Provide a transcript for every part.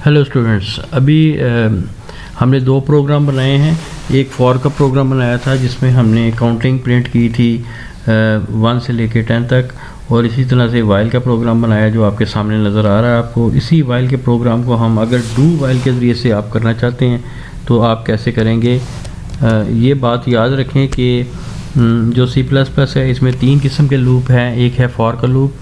Hello students, अभी हमने दो प्रोग्राम बनाए हैं। एक फॉर का प्रोग्राम बनाया था जिसमें हमने काउंटिंग प्रिंट की थी 1 से लेकर 10 तक, और इसी तरह से वाइल का प्रोग्राम बनाया जो आपके सामने नज़र आ रहा है आपको। इसी वाइल के प्रोग्राम को हम अगर डू वाइल के ज़रिए से आप करना चाहते हैं तो आप कैसे करेंगे। ये बात याद रखें कि जो C++ है इसमें 3 किस्म के लूप हैं। एक है फॉर का लूप,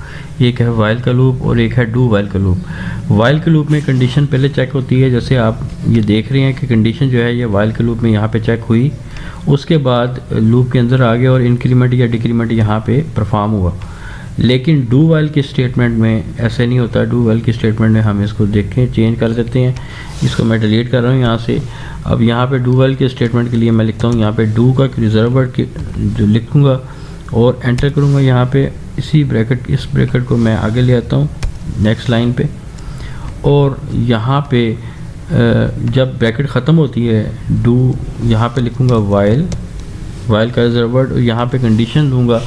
एक है वाइल का लूप और एक है डू वाइल का लूप। वाइल के लूप में कंडीशन पहले चेक होती है, जैसे आप ये देख रहे हैं कि कंडीशन जो है ये वाइल के लूप में यहाँ पे चेक हुई, उसके बाद लूप के अंदर आ गया और इंक्रीमेंट या डिक्रीमेंट यहाँ पे परफॉर्म हुआ। लेकिन डू वाइल के स्टेटमेंट में ऐसे नहीं होता। डू वाइल के स्टेटमेंट में हम इसको देखें, चेंज कर देते हैं। इसको मैं डिलीट कर रहा हूँ यहाँ से। अब यहाँ पे डू वाइल के स्टेटमेंट के लिए मैं लिखता हूँ यहाँ पे डू का रिजर्व वर्ड जो लिखूँगा और एंटर करूँगा यहाँ पे। इसी ब्रैकेट, इस ब्रैकेट को मैं आगे ले आता हूँ नेक्स्ट लाइन पे, और यहाँ पे जब ब्रैकेट ख़त्म होती है डू यहाँ पे लिखूँगा वाइल का रिजर्व वर्ड, और यहाँ पे कंडीशन दूँगा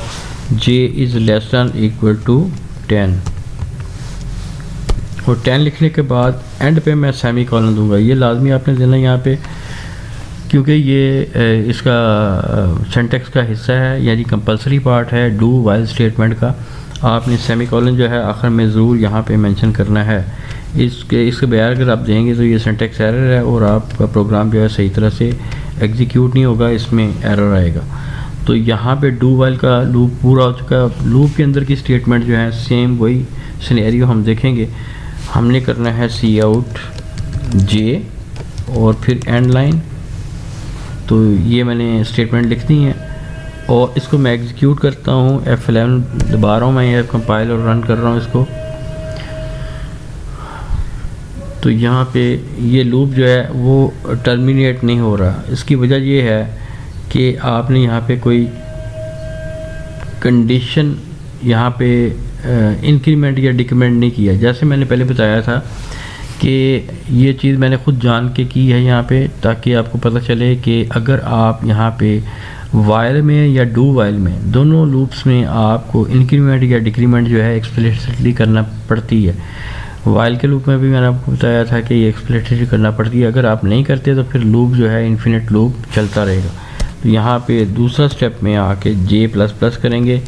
j is less than equal to 10, और 10 लिखने के बाद एंड पे मैं सेमी कॉलन दूंगा। ये लाजमी आपने देना यहाँ पे, क्योंकि ये इसका सिंटैक्स का हिस्सा है, यानी कंपलसरी पार्ट है डू वाइल स्टेटमेंट का। आपने सेमी कॉलन जो है आखिर में ज़रूर यहाँ पे मेंशन करना है। इसके बगैर अगर आप देंगे तो ये सिंटैक्स एरर है और आपका प्रोग्राम जो है सही तरह से एग्जीक्यूट नहीं होगा, इसमें एरर आएगा। तो यहाँ पे डू वाइल का लूप पूरा हो चुका है। लूप के अंदर की स्टेटमेंट जो है सेम वही सिनेरियो हम देखेंगे। हमने करना है सी आउट जे और फिर एंड लाइन। तो ये मैंने स्टेटमेंट लिख दी है और इसको मैं एग्जीक्यूट करता हूँ। F11 दबा रहा हूँ मैं, ये कंपाइल और रन कर रहा हूँ इसको। तो यहाँ पे ये लूप जो है वो टर्मिनेट नहीं हो रहा। इसकी वजह ये है कि आपने यहाँ पे कोई कंडीशन यहाँ पे इंक्रीमेंट या डिक्रीमेंट नहीं किया। जैसे मैंने पहले बताया था कि ये चीज़ मैंने खुद जान के की है यहाँ पे, ताकि आपको पता चले कि अगर आप यहाँ पे वाइल में या डू वाइल में दोनों लूप्स में आपको इंक्रीमेंट या डिक्रीमेंट जो है एक्सप्लिसिटली करना पड़ती है। वाइल के लूप में भी मैंने आपको बताया था कि ये एक्सप्लिसिटली करना पड़ती है। अगर आप नहीं करते तो फिर लूप जो है इन्फिनिट लूप चलता रहेगा। तो यहाँ पे दूसरा स्टेप में आके J++ करेंगे।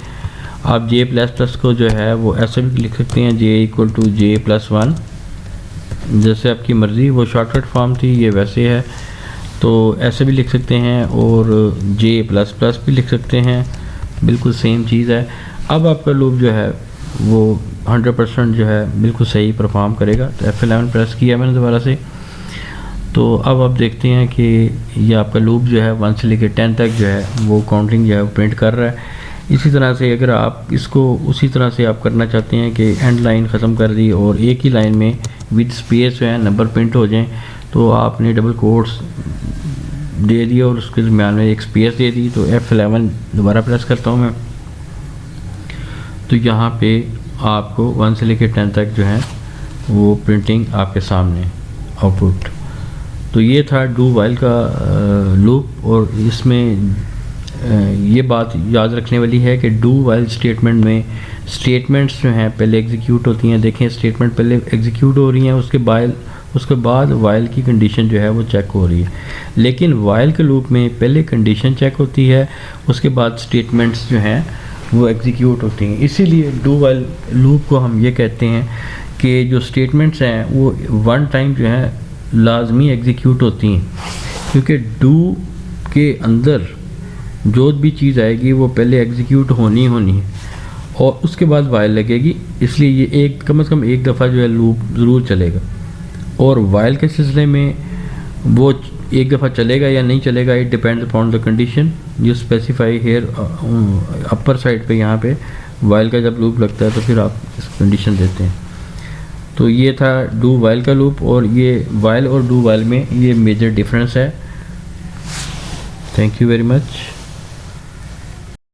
आप J++ को जो है वो ऐसे भी लिख सकते हैं, J इक्वल टू J+1, जैसे आपकी मर्ज़ी। वो शॉर्टकट फॉर्म थी, ये वैसे है तो ऐसे भी लिख सकते हैं, और J++ भी लिख सकते हैं, बिल्कुल सेम चीज़ है। अब आपका लूप जो है वो 100% जो है बिल्कुल सही परफॉर्म करेगा। तो F11 प्रेस किया मैंने दोबारा से। तो अब आप देखते हैं कि ये आपका लूप जो है 1 से लेकर 10 तक जो है वो काउंटिंग जो है प्रिंट कर रहा है। इसी तरह से अगर आप इसको उसी तरह से आप करना चाहते हैं कि एंड लाइन ख़त्म कर दी और एक ही लाइन में विद स्पेस जो है नंबर प्रिंट हो जाएं, तो आपने डबल कोट्स दे दिया और उसके दरम्यान में एक स्पेस दे दी। तो F11 दोबारा प्रेस करता हूँ मैं। तो यहाँ पे आपको 1 से लेकर 10 तक जो है वो प्रिंटिंग आपके सामने आउटपुट। तो ये था डू वाइल का लूप, और इसमें ये बात याद रखने वाली है कि डू वाइल स्टेटमेंट में स्टेटमेंट्स जो हैं पहले एग्जीक्यूट होती हैं। देखें, स्टेटमेंट पहले एग्जीक्यूट हो रही हैं, उसके बाद वाइल की कंडीशन जो है वो चेक हो रही है। लेकिन वाइल के लूप में पहले कंडीशन चेक होती है, उसके बाद स्टेटमेंट्स जो हैं वो एग्जीक्यूट होती हैं। इसीलिए डू वाइल लूप को हम ये कहते हैं कि जो स्टेटमेंट्स हैं वो वन टाइम जो है लाजमी एग्जीक्यूट होती हैं, क्योंकि डू के अंदर जो भी चीज़ आएगी वो पहले एग्जीक्यूट होनी है और उसके बाद वाइल लगेगी। इसलिए ये कम से कम एक दफ़ा जो है लूप ज़रूर चलेगा। और वाइल के सिलसिले में वो एक दफ़ा चलेगा या नहीं चलेगा, it depends upon the condition you specify here upper side पे। यहाँ पे वाइल का जब लूप लगता है तो फिर आप इस कंडीशन देते हैं। तो ये था डू वाइल का लूप, और ये वाइल और डू वाइल में ये मेजर डिफरेंस है। Thank you very much.